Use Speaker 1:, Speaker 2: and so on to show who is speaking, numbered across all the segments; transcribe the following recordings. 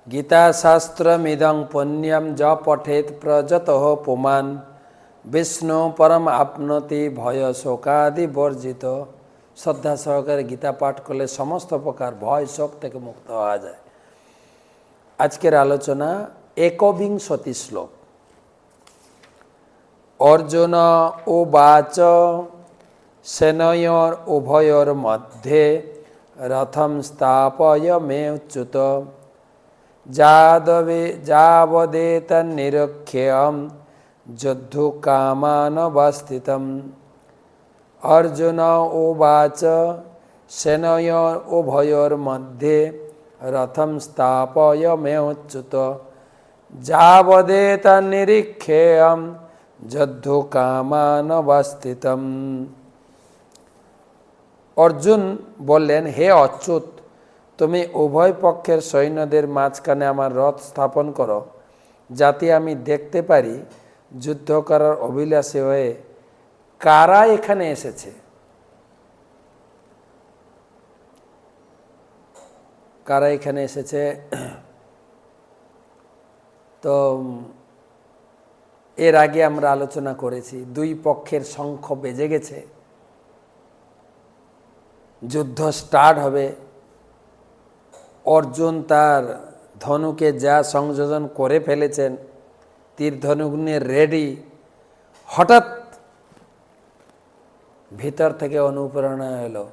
Speaker 1: गीताशास्त्रमिदं पुण्यं ज पठेत् प्रजतः पुमान् विष्णु परम आपनोति भय शोकादि वर्जित। श्रद्धा सहकारे गीता पाठ करले समस्त प्रकार भय शोक থেকে मुक्त হওয়া যায়। আজকের আলোচনা একবিংশতি শ্লোক। অর্জুন উবাচ সেনয়োর উভয়োর মধ্যে রথম স্থাপয়মেচ্যুত যাবদেতন্নিরীক্ষ্যম যুদ্ধকামানবস্থিতম। अर्जुन उवाच सेनयोर उभयोर मध्ये रथम स्थापयमेच्युत যাবদেতন্নিরীক্ষ্যম যুদ্ধকামানবস্থিতম। অর্জুন বললেন, হে অচ্যুত, তুমি উভয় পক্ষের সৈন্যদের মাঝখানে আমার রথ স্থাপন করো, যাতে আমি দেখতে পারি যুদ্ধ করার অভিলাষী হয়ে কারা এখানে এসেছে। কারা এখানে এসেছে? তো এর আগে আমরা আলোচনা করেছি, দুই পক্ষের শঙ্খ বেজে গেছে, যুদ্ধ স্টার্ট হবে। অর্জুন তার ধনুকে যা সংযোজন করে ফেলেছেন, তীর ধনুক নিয়ে রেডি। হঠাৎ ভিতর থেকে অনুপ্রেরণা এলো,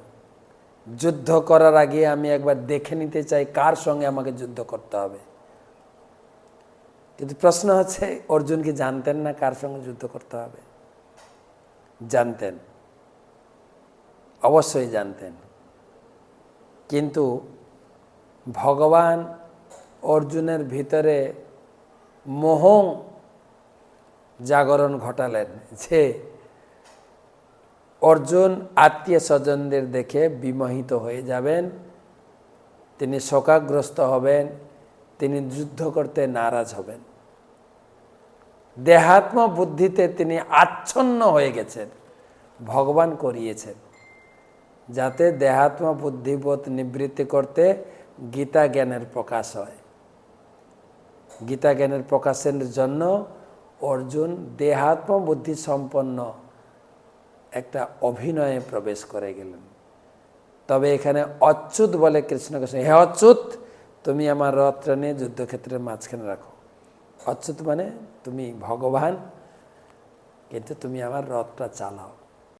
Speaker 1: যুদ্ধ করার আগে আমি একবার দেখে নিতে চাই কার সঙ্গে আমাকে যুদ্ধ করতে হবে। কিন্তু প্রশ্ন হচ্ছে, অর্জুন কি জানতেন না কার সঙ্গে যুদ্ধ করতে হবে? জানতেন, অবশ্যই জানতেন। কিন্তু ভগবান অর্জুনের ভিতরে মোহ জাগরণ ঘটালেন যে অর্জুন আত্মীয় স্বজনদের দেখে বিমোহিত হয়ে যাবেন, তিনি শোকাগ্রস্ত হবেন, তিনি যুদ্ধ করতে নারাজ হবেন। দেহাত্ম বুদ্ধিতে তিনি আচ্ছন্ন হয়ে গেছেন। ভগবান করিয়েছেন যাতে দেহাত্ম বুদ্ধিবোধ নিবৃত্তি করতে গীতা জ্ঞানের প্রকাশ হয়। গীতা জ্ঞানের প্রকাশের জন্য অর্জুন দেহাত্ম বুদ্ধি সম্পন্ন একটা অভিনয়ে প্রবেশ করে গেলেন। তবে এখানে অচ্যুত বলে কৃষ্ণকে, হে অচ্যুত, তুমি আমার রথটা নিয়ে যুদ্ধক্ষেত্রের মাঝখানে রাখো। অচ্যুত মানে তুমি ভগবান, কিন্তু তুমি আমার রথটা চালাও।